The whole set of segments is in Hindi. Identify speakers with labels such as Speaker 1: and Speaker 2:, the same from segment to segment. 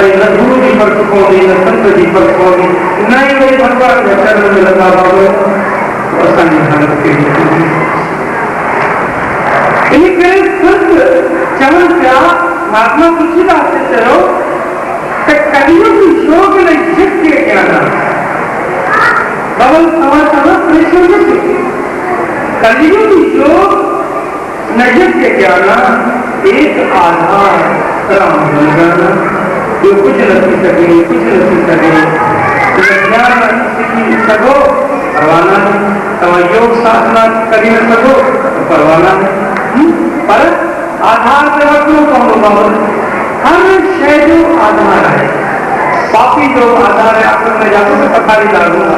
Speaker 1: न गुरु जी पर सुखोगी, न संत जी पर सुखोगी, न ही वही भगवान के चरण में लगा पाओगे और संविधान के संत चरण क्या महात्मा तुलसीदास से चलो कलियुगी शोक ने जिसके ज्ञाना बबल समाचार प्रेषण कलियुगी शोक नजर के ज्ञाना एक आधार राम बन जाना जो कुछ नहीं सके, कुछ नहीं सके ज्ञान की सको परवाना नहीं, योग साधना करी न सको परवाना नहीं, पर आधार से रखो कौन हर शय जो आधार है। पापी जो आधार है आकर मैं जाऊँ तो पथारी डालूंगा,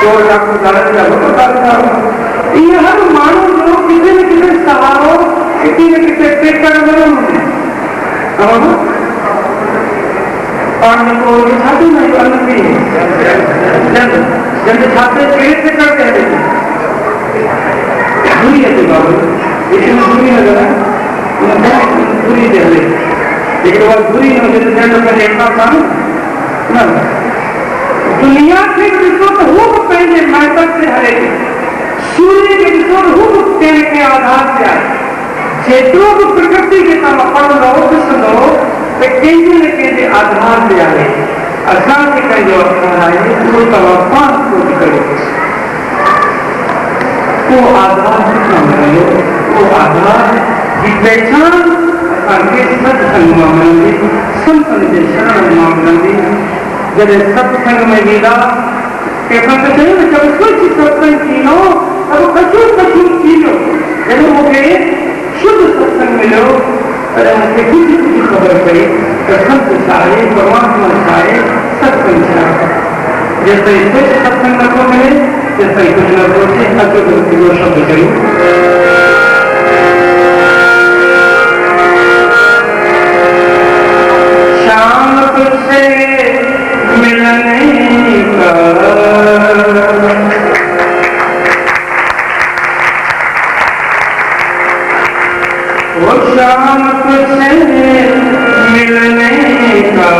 Speaker 1: चोर डाकू डाल जाऊँ तो पथारी डालूंगा। ये हर मानव जो किसी न किसी सहारो किसी न किसी टेकर पानी को छाते नहीं अन्य जब छाते पेड़ से करते हैं बुरी है बाबू इसमें बुरी नजर है बुरी दे लेकिन वह बुरी नजर देखना था दुनिया के विश्व हूँ पहले मैटर से हरे सूर्य के विश्व हूँ तेल के आधार से आए क्षेत्रों को प्रकृति के नाम अपन लो कृष्ण लो तो के आधार से आए अशांति का जो आधार आए वो तब 5 कोटि करे वो आधार कितना मिले वो आधार की पहचान सत्संग मामले संतन के शरण मामले जब सत्संग में मिला कहना चाहिए जब कुछ सत्संग की लो तब कचूर की लो जब वो गए शुद्ध सत्संग मिलो अरे हमसे कुछ खबर पड़ी तो संत चाहे परमात्मा चाहे सत्संग चाहे जैसे कुछ सत्संग न को मिले जैसे कुछ न सोचे अद्भुत वो शब्द करूं शाम तुझसे मिलने का वो शाम तुझसे मिलने का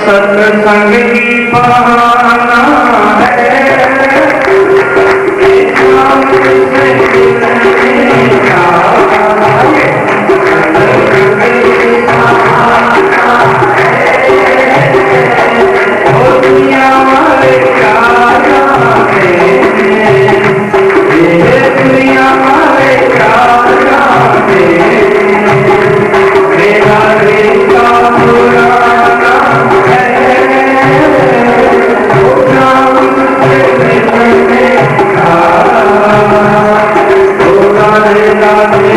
Speaker 1: सत्संग ही बहाना है शाम तुझसे मिलने का ओ दुनिया वाले क्या जाने ये दुनिया वाले क्या जाने मेरा रिश्ता पुराना है वो नाम से मिलने का ओ राधे राधे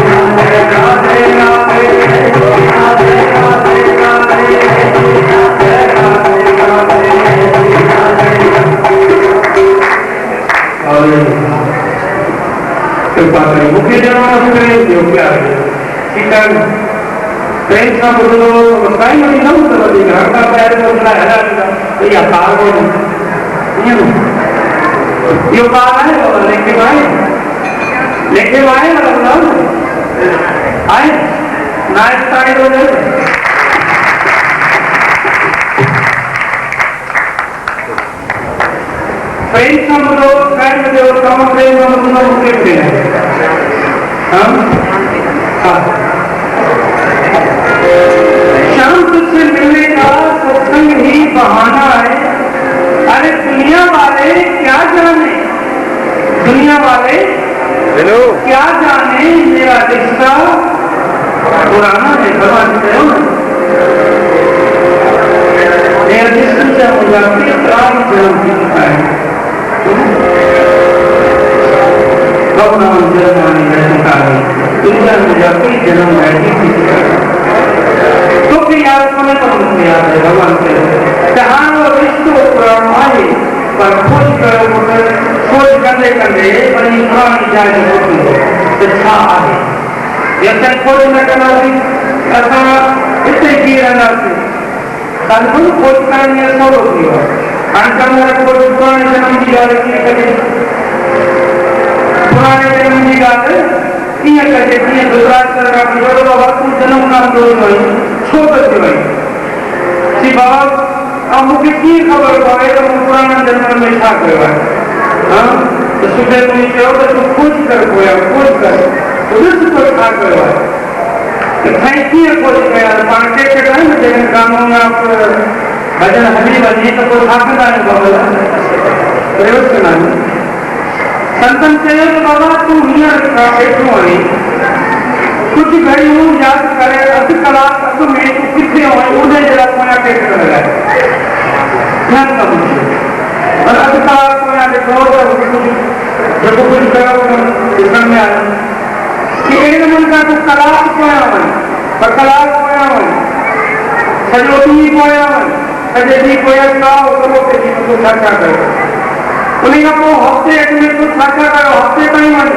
Speaker 1: राधे राधे राधे कृपा करें मुख्य जन्म जो क्या है चिकन ट्रेन का बोलो बताई नहीं ना तो घर का पैर बोलना है तो ये कार बोल ये कार है और लेके आए आए नाइट साइड हो जाए ट्रेन का बोलो ट्रेन में जो काम ट्रेन में बोलना मुझे ट्रेन शाम तुझसे मिलने का सत्संग ही बहाना है। अरे दुनिया वाले क्या जाने क्या जाने मेरा रिश्ता पुराना है भगवान से मेरा रिश्ता हो जाती है भगवान जन्मानी रहता है दुनिया में जाती जन्म बैठी तो भी यार समय तो मुझे याद है भगवान से जहां वो विश्व पुराण आए पर खोज करो खोज करने बड़ी पुरानी जाए अच्छा आए जैसे खोज न करना ऐसा इससे की रहना से खोज करने सौ होती हो अनकम खोज पुराने जन्म की जा रही है पुराने जन्म की बात है करके दुराचार का जन्म का छो त थी वई सी बाबा ऐं मूंखे कीअं ख़बर पवे त मूं पुराणनि जन्मनि में छा कयो आहे त सुठे मुंहिंजी चयो त तूं खोज कर पोयां खोज कर ॾिस तो छा कयो आहे त साईं कीअं खोज कया पाण टेक आहिनि न जॾहिं गानो या भॼन हली वञे त पोइ छा कंदा आहियूं बाबा प्रयोग कंदा आहियूं संतन चयो त बाबा तूं हींअर वेठो आहीं कुछ घड़ियों याद करे अध कलाक अध में तू किथे हो उन जरा कोया टेक कर लगा ध्यान कम और अध कलाक कोया देखो तो जब कुछ करो दिखण में आया कि एक मन का तू कलाक कोया हो पर कलाक कोया हो सजो दी कोया हो सजे दी कोया का तो के जी को छाछा करो उन्हीं का वो हफ्ते एक में तू छाछा करो हफ्ते ताईं मन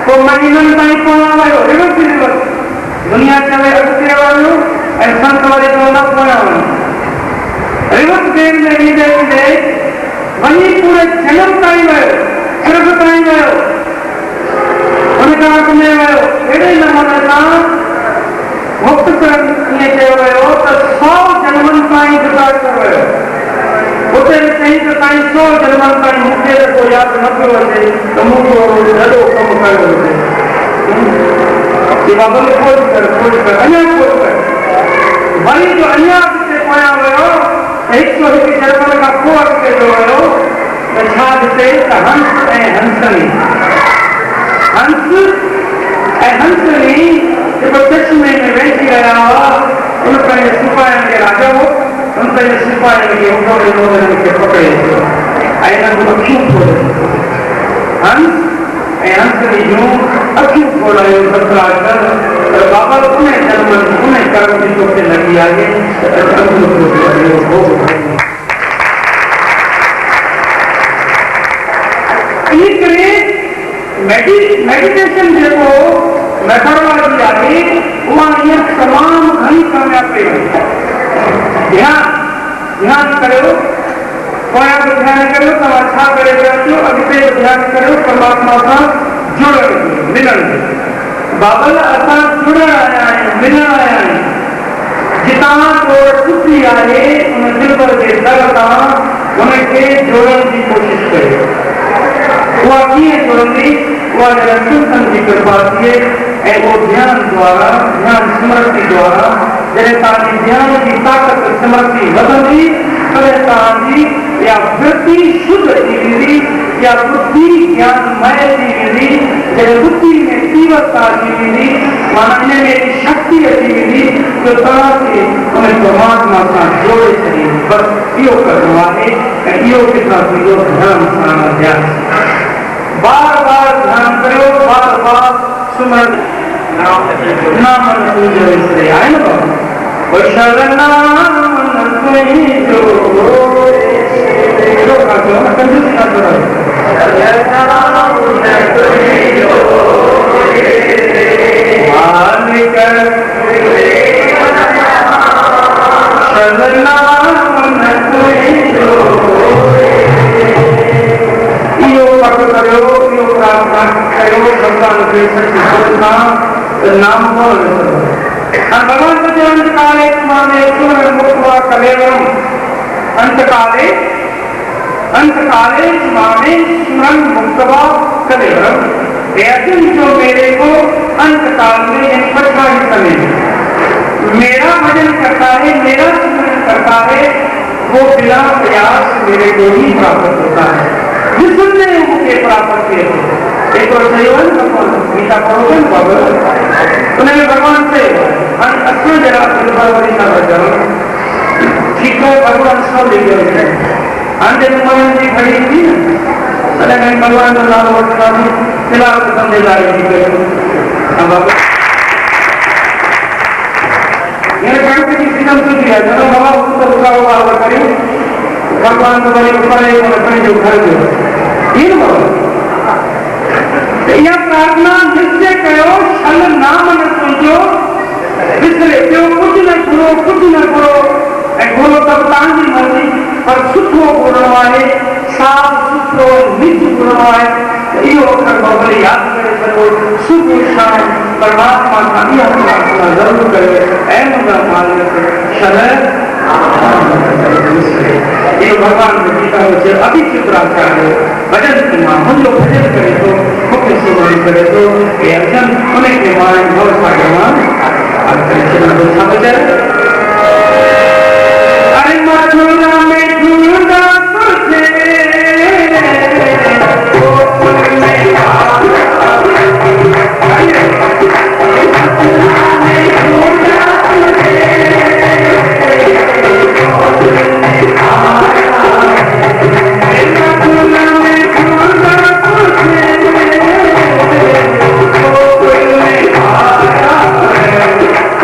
Speaker 1: तो महीनन ताईं कोया आयो रिवर्स रिवर्स दुनिया चवे अॻिते वञो ऐं संत वरी चवंदा पोयां वञो रिवर्स गेम में ईंदे ईंदे वञी पूरे जनम ताईं वियो सिर्फ़ ताईं वियो उन कलाक में वियो अहिड़े नमूने सां मुख़्तसर ईअं चयो वियो त 100 जनमनि ताईं गुज़ारे करे वियो उते चई त साईं 100 जनमनि ताईं मूंखे को यादि न पियो अचे त मूं को ॾाढो कमु कयो हुजे बाबा खोज कर अञा खोज कर वरी जो अञा अॻिते पोयां वियो 101 जनमन खां पोइ अॻिते जो वियो त छा ॾिसे त हंस ऐं हंसनी जेको चश्मे में वेठी रहिया हुआ उन पंहिंजे सिपाहियुनि खे राजा हो उन पंहिंजे सिपाहियुनि खे हुकुम ॾिनो हुननि खे पकड़े ऐं हिननि जूं अखियूं खोलियूं हंस ऐं हंसनी जूं अखियूं खोलायूं सतराज कर बाबा उन जन्म उन कर्म जी तोखे लॻी आहे इन करे मेडिटेशन जेको मेथोडोलॉजी आहे उहा हींअर तमामु घणी कामयाब कई वई ध्यानु करियो पोयां बि ध्यानु करियो तव्हां छा करे पिया अचो अॻिते बि ध्यानु करियो परमात्मा सां जुड़ण मिलण बाबल असां जुड़ण आया आहियूं मिलण आया आहियूं जितां तोड़ टुटी आहे उन दिलबर जे दर तां उनखे जोड़ण जी कोशिश कयो उहा कीअं जुड़ंदी उहा संतनि जी कृपा थिए ऐं उहो ध्यान द्वारा ध्यान स्मृति द्वारा जॾहिं तव्हांजी ध्यान जी ताक़त स्मृति वधंदी तॾहिं तव्हांजी या वृत्ति शुद्ध थी वेंदी या बुद्धि ज्ञानमय थी वेंदी जॾहिं बुद्धि में तीव्रता अची वेंदी माना इन में शक्ति अची वेंदी जो तव्हांखे उन परमात्मा सां जोड़े छॾींदी बसि इहो करिणो आहे ऐं इहो किथां थींदो ध्यान सां अभ्यास बार बार ध्यान करियो बार बार सुमरण नाम जो विसरे आहे न बाबा शरण नाम जो नाम भगवान जो अंतकाले माने सुमरण मुक्त्वा कलेवरम अंतकाले माने सुमरण मुक्त्वा कलेवरम अर्जुन जो मेरे को अंतकाल में इन पछाड़ी समय मेरा भजन करता है मेरा सुमरण करता है वो बिना प्रयास मेरे को ही प्राप्त होता है जिसने मुझे प्राप्त किए एक और जीवन गीता पढ़ोगे बाबा उन्हें भगवान से असली जरा फरवरी का वचन ठीक है भगवान सब ले गए अंत मन की खड़ी थी अरे मैं भगवान का नाम रखता हूँ फिलहाल तो समझदारी की बाबा ये गणपति की सिस्टम तो दिया चलो बाबा उसको रुका हुआ करी भगवान को बड़ी ऊपर अपने जो घर जो ये बाबा यह प्रार्थना निश्चय करो छल नाम न सोचो विसरे क्यों कुछ न करो ऐं घोड़ो तब तव्हांजी मर्ज़ी पर सुठो घुरणो आहे साफ़ सुथरो निज घुरणो आहे इहो अखर भले यादि करे सघो सुबुह शाम परमात्मा सां इहा प्रार्थना ज़रूरु कयो ऐं मुंहिंजा शरद ये भगवान गीता से अभी शुक्राचार्य भजन सीमा हम लोग भजन करे तो मुख्य सेवन करे तो ये अर्जन उन्हें के मान भव सागरमान अरे मथुरा में झूला तुझे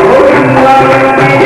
Speaker 1: Oh,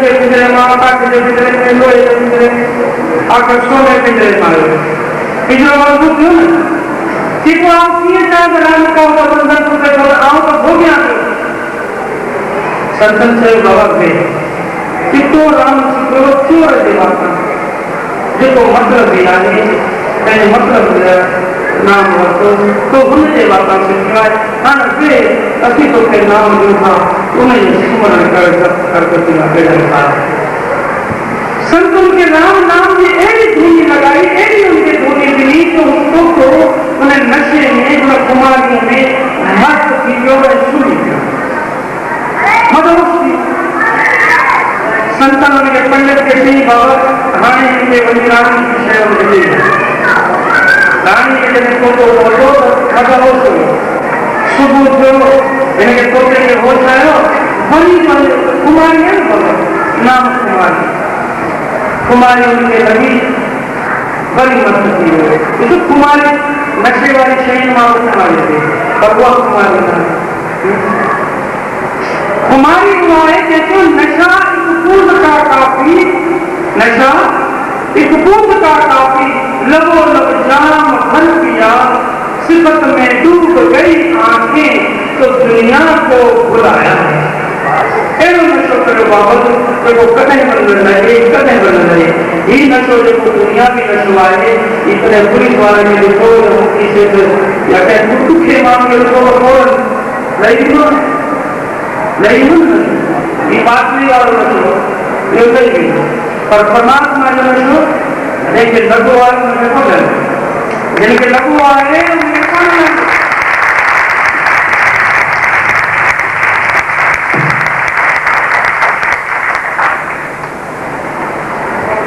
Speaker 1: के पिंजरे में, आकाश के पिंजरे में, लोहे के पिंजरे में, आकर सोने पिंजरे मारे पिंजरा मजबूत क्यों ना ठीक वो आप किए चाहे राम का होगा बंधन को देखो आओ तो हो गया संतन से बाबा थे कि तो राम को क्यों रहे बात देखो मतलब भी आने मैंने मतलब नाम रखो तो उनसे बात से हाँ वे अभी तो के नाम जो था उन्हें स्मरण कर संतों के नाम नाम की एक धुनी लगाई एक उनके धुनी मिली तो उसको तो उन्हें नशे में उन्हें कुमारियों में मस्त चीजों में सुनी मतलब संतानों के पंडित के सिंह बाबा रानी के बनी रानी की शहर में रानी के जन को बोलो मजा हो सुबह जो इनके तोते के हो जाए बड़ी कुमारी है नाम कुमारी कुमारी उनके लगी बड़ी मस्त थी ये तो कुमारी नक्शे वाली शरीर माँ कुमारी थे बबुआ कुमारी था कुमारी कुमारी कहते नशा एक पूर्ण का काफी नशा एक पूर्ण का काफी लगो लग जाम भर पिया सिफत में डूब गई आंखें तो दुनिया को बुलाया नशो करो बाबत तो वो कदम बन रहे कदम बन रहे ये नशो जो दुनिया भी नशो आए इतने पुलिस वाले में देखो मुक्ति से या कहते दुखे मांगे लोगों को नहीं ये बात नहीं और नशो ये नहीं पर परमात्मा जो नशो जिनके लघु वाले उनके को गए जिनके लघु वाले उनके को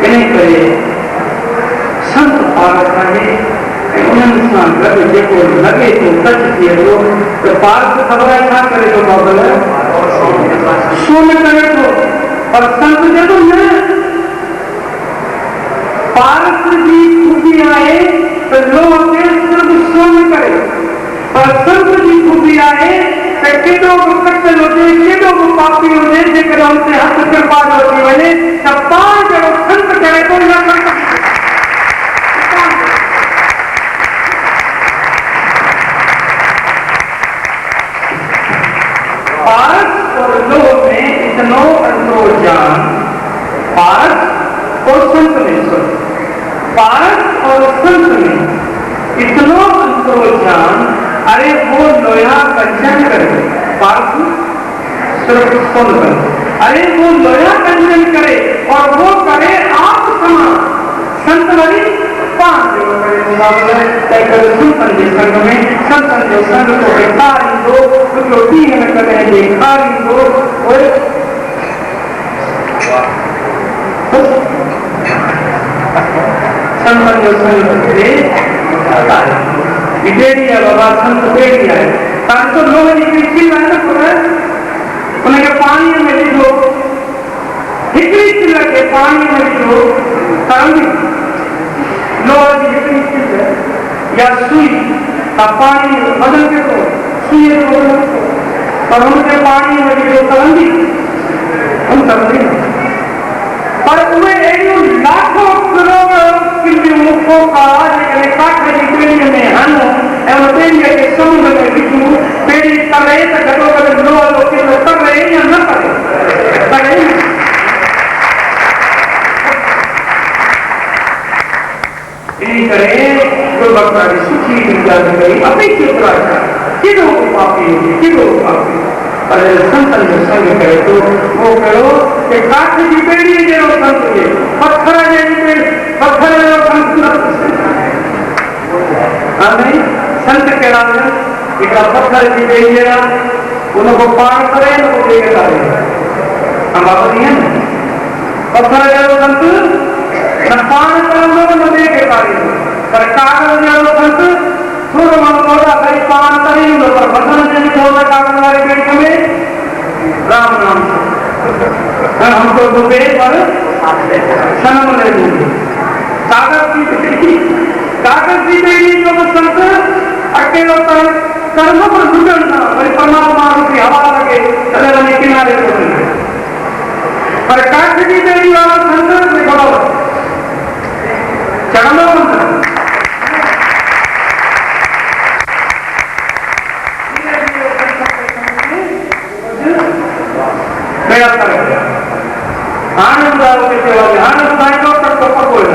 Speaker 1: नहीं करे संत पार्थ है उन्होंने देखो लगे तो टच किए तो पार्थ खबर क्या करे तो बाबल सुन करे तो और संत देखो न पार्थ जी खूबी आए तो लोग सिर्फ सुन करे और संत जी खूबी आए तो केडो को कटल होते केडो को पापी होते जेकर हमसे हाथ से पार होती वने तब पार जब संत करे तो ना कर पार्थ और लोग में इतनो अंतरो ज्ञान पार्थ और संत में पार्थ और संत में इतनो अंतरो ज्ञान अरे वो लोया कंचन करे पार्थ सिर्फ सुन कर अरे वो लोया कंचन करे और वो करे आप समान संत वाली पांच संत संघ में संत संघ को बेकारी दो जो तीन में कर रहे बेकारी दो संत संघ विदेरिया बाबा संत बेटिया है ताकि तो लोग निकली उनके पानी में लिखो हिकड़ी चिल्ला के पानी में लिखो तरंगी लोग की हिकड़ी चिल्ला या सुई का पानी बदल के तो सुई को और उनके पानी में लिखो तरंगी हम तरंगी पर उन्हें एक लाखों करोड़ मुखों का में हनो एवं के समुद्र में बिजू पेड़ी कर रहे तो घटो कर लो लोग कर रहे या न करे इन्हीं करे जो भक्ता की सुखी विद्या गई अपेक्षित राजा किधो पापी किधो पापी पर संतन जो संग करे तो वो करो कि काठ की पेड़ी जो संत के पत्थर जे पत्थर जो संत हमें संत के राजा एक पत्थर की पेड़ी है उनको पार करे उनको लेकर आए हम बात नहीं है पत्थर जो संत न पार करेंगे न लेकर आए पर कागज जो संत थोड़ा मन बोला कई पार करेंगे पर बदन से थोड़ा कागज वाले पेड़ में राम नाम हमको डूबे पर सनम ले डूबे कागज की बेड़ी जो संत अकेला कर्म पर गुजरना वही परमात्मा की हवा लगे चले किनारे पर काठ की बेड़ी वाला संसद में खड़ा हुआ चढ़ना बंद मेरा कर आनंद के सेवा आनंद साइकिल तक तो पकोड़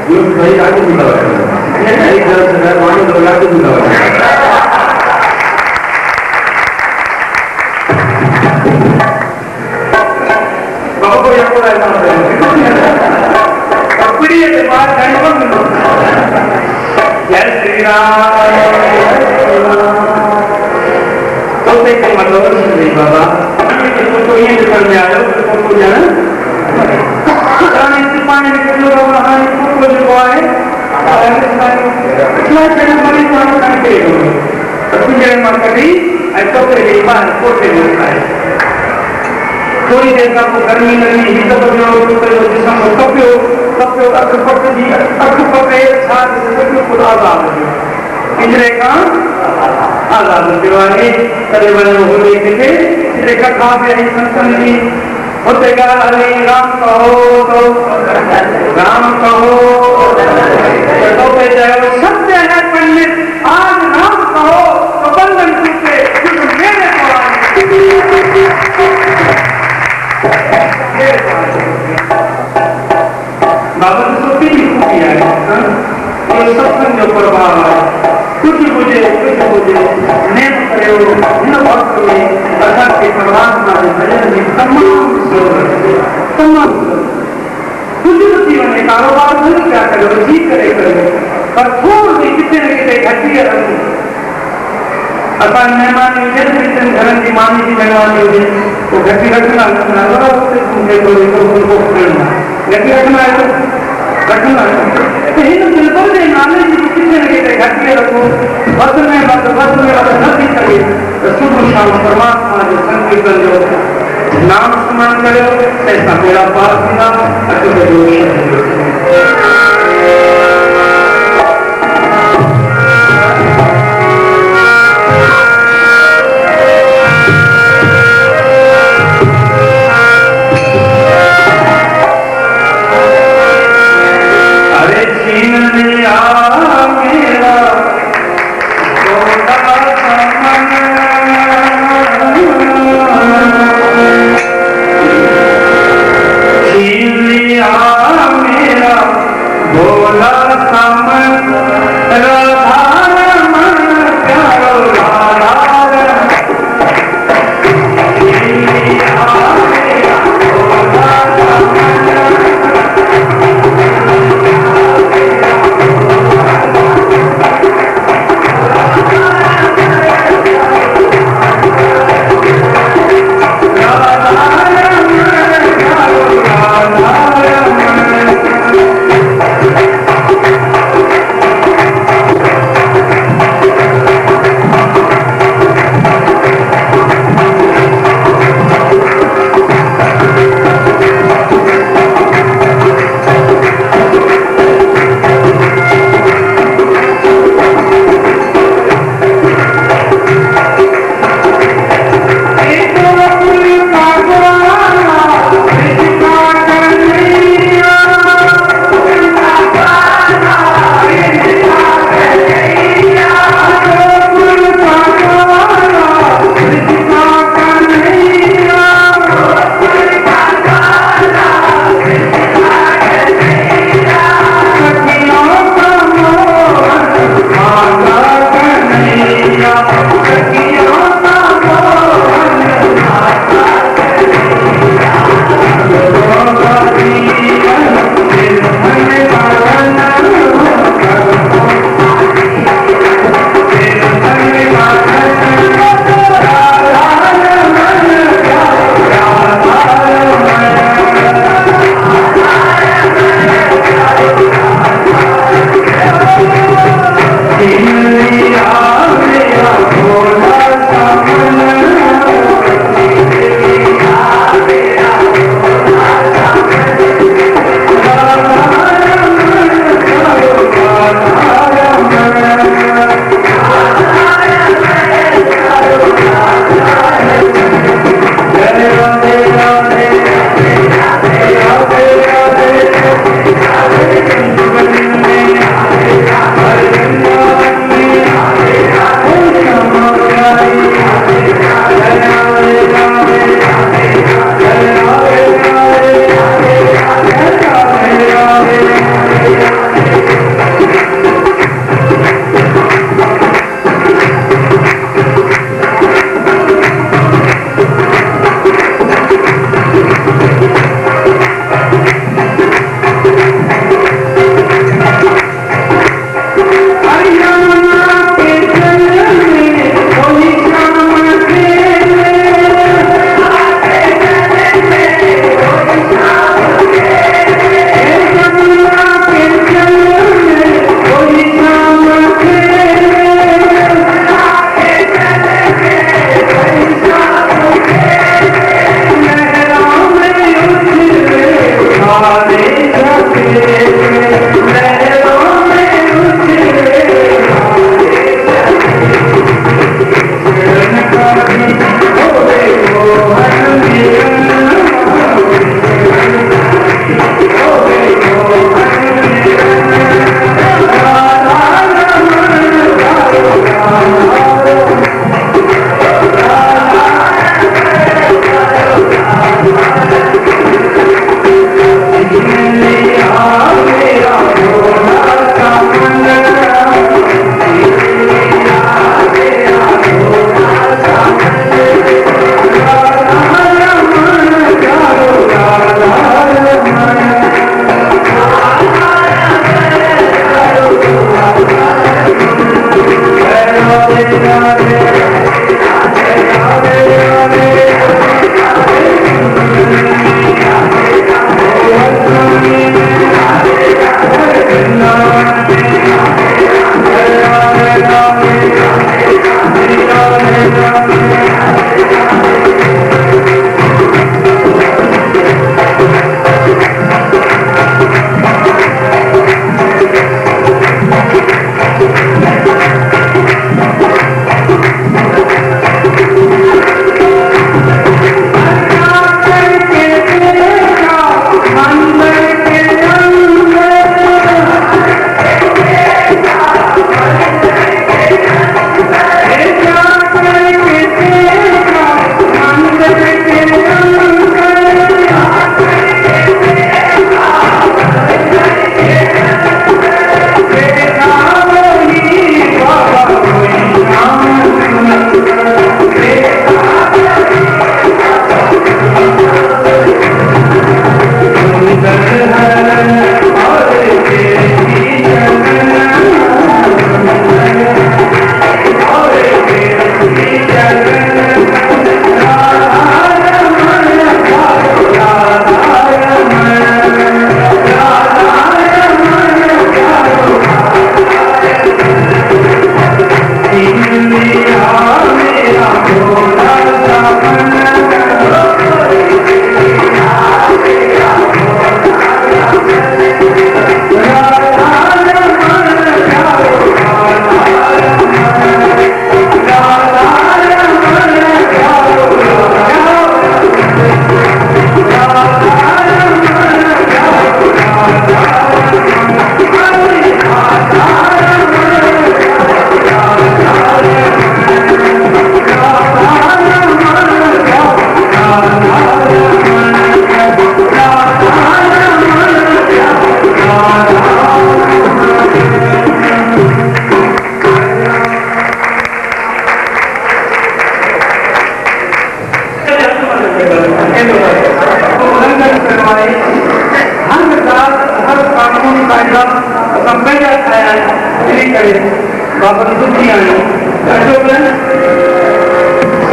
Speaker 1: भाई आगे मिला बाबा को पीढ़ी के बाद जय श्री राम तो मतलब नहीं बाबा तो ये निकल में आयो तो जाना पानी निकलो को जो है इतना चढ़ बड़ी पानी करके तो जय माता दी ऐसा करे बाहर कोटे में है थोड़ी देर का गर्मी लगी ही तो जो जिसम कपियो कपियो अगर पक जी अगर पके साथ कपियो खुदा आजाद इंद्रे का आजाद दिवाली करे बने हो लेके इंद्रे का काफी है संतन जी होते का हरे राम कहो तो पे जाओ सत्य है पंडित आज राम कहो तो बंधन टूटे मेरे बाबा ने सोची नहीं किया है ये सत्संग जो प्रभाव है कुछ मुझे नेम करो न भक्त में अर्थात के परमात्मा के भजन में तमाम कुछ जीवन में कारोबार नहीं क्या करो जी करे पर थोड़ी कितने न कितने घटिया रखो अपन मेहमान कितने घरन की मानी की भगवान वो घटी रखना घटी रखना बिल्कुल नाले जी कितने न कितने घटिया रखो बस में नहीं करे तो शुभ शाम परमात्मा जो संकीर्तन जो नाम स्मरण करो ऐसा मेरा पास नाम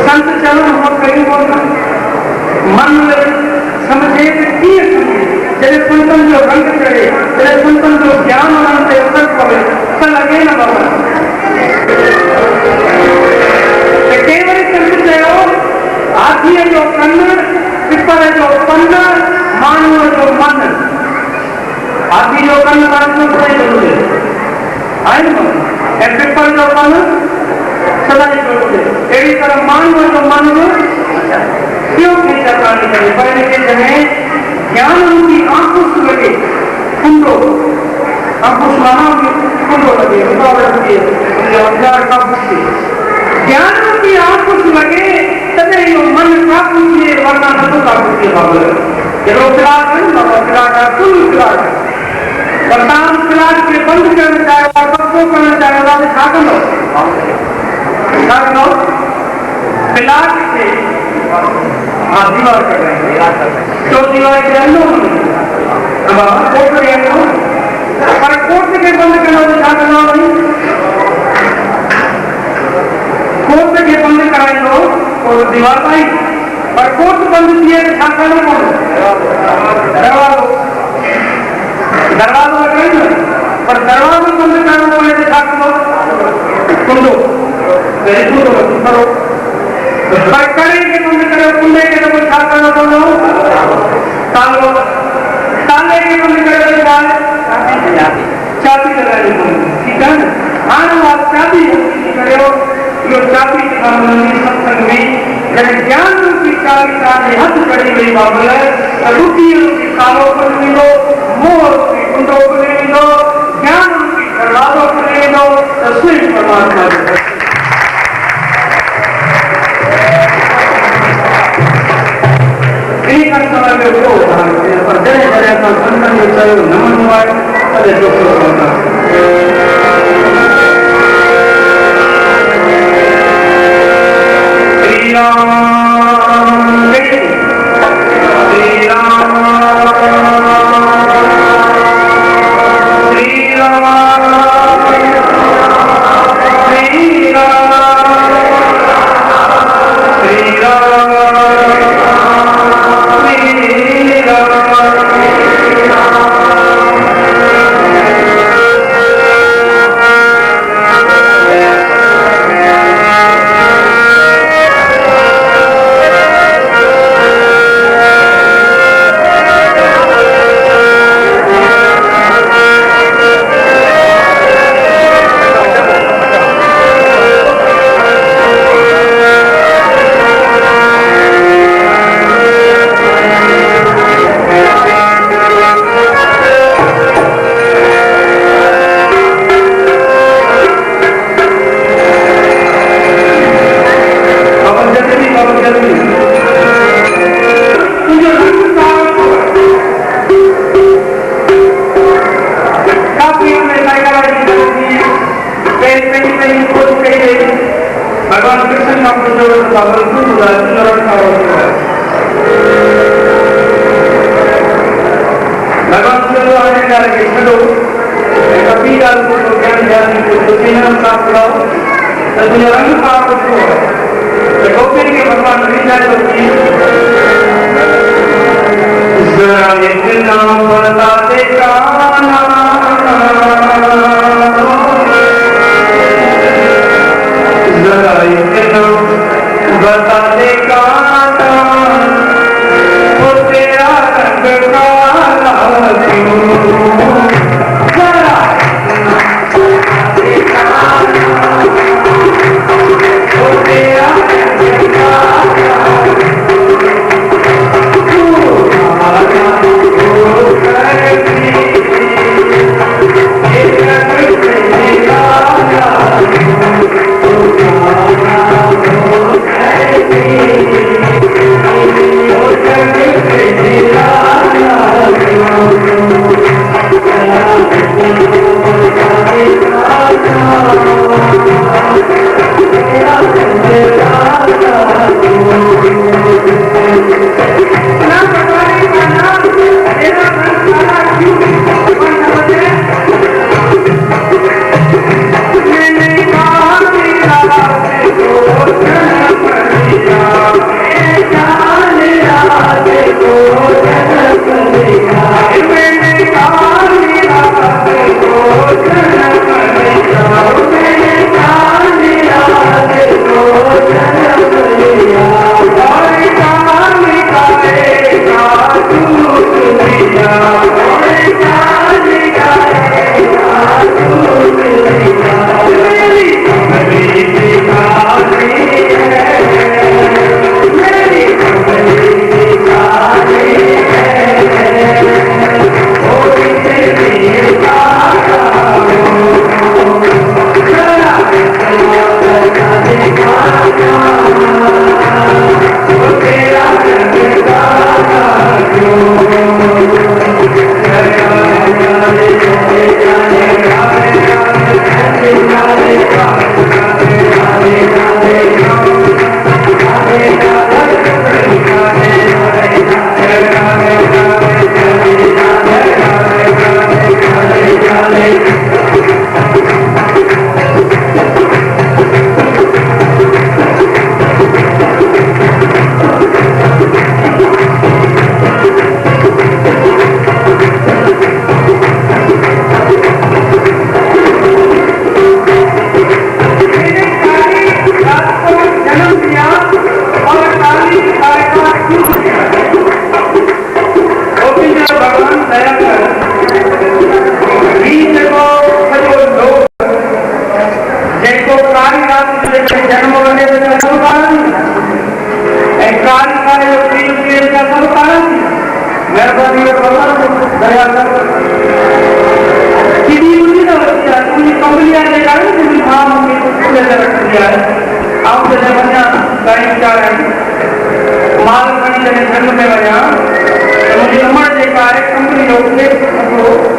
Speaker 1: संत चलो हम कहीं बोलना मन समझे जैसे सुनतन जो रंग चढ़े जैसे सुनतन जो ज्ञान मानते असर पड़े सल लगे ना बाबा केवल संत चयो हाथी जो कन पिपल जो पन मानव जो मन हाथी जो कन मानव कोई जरूरी है ना पिपल जो पन सदाई जरूरी है एड़ी तरह मानव जो मन क्यों खींचा प्राणी करे पर इनके जगह ज्ञान उनकी आंखों से लगे कुंडो आंखों सुनाना कुंडो लगे ज्ञान उनकी आंखों से लगे तभी वो मन का पूछिए वरना न तो का पूछिए बाबा चलो फिलहाल कुल फिलहाल वर्तमान फिलहाल के बंद करना चाहे और सबको करना चाहे वाले शासन हो फिलहाल से हाँ दीवार कर रहे हैं तो दीवार के अंदर कोर्ट के अंदर पर कोर्ट के बंद करना तो क्या करना नहीं कोर्ट के बंद कराए लो और दीवार आई पर कोर्ट बंद किए तो क्या करना कौन दरवाजा लगाए पर दरवाजा बंद करना पड़े तो क्या करो कुंडो करो कड़ी के बंद करो कुंडे के तो छा करना बोलो तालो ताल लेके बंद कर दे चाबी लगानी पड़ेगी, ठीक है ना? हाँ आप चाबी करो, यो चाबी सत्संग में जब ज्ञान रूपी चाबी ताने हाथ कड़ी गई बाबल रूपी रूपी कालो पर मिलो, मोह रूपी कुंडो पर मिलो, ज्ञान रूपी दरवाजों पर मिलो, तस्वीर परमात्मा एक समय में वो पर जय जय का संतन में चलो नमन हुआ अरे दोस्तों श्री राम श्री राम श्री राम श्री राम श्री राम भगवान कृष्ण का भगवान छो कभी ज्ञान प्राप्त करो तुझे रंग प्राप्त हो गोपिन के भगवान नाम बता दे बता दे काना वो तेरा रंग काला क्यों जरा बता दे काना वो तेरा रंग काला क्यों काला क्यों करती साईं वीचारनि माल खणी करे जंग में वञा त मुंहिंजी उमिरि जेका आहे कंपनी जो उल्लेख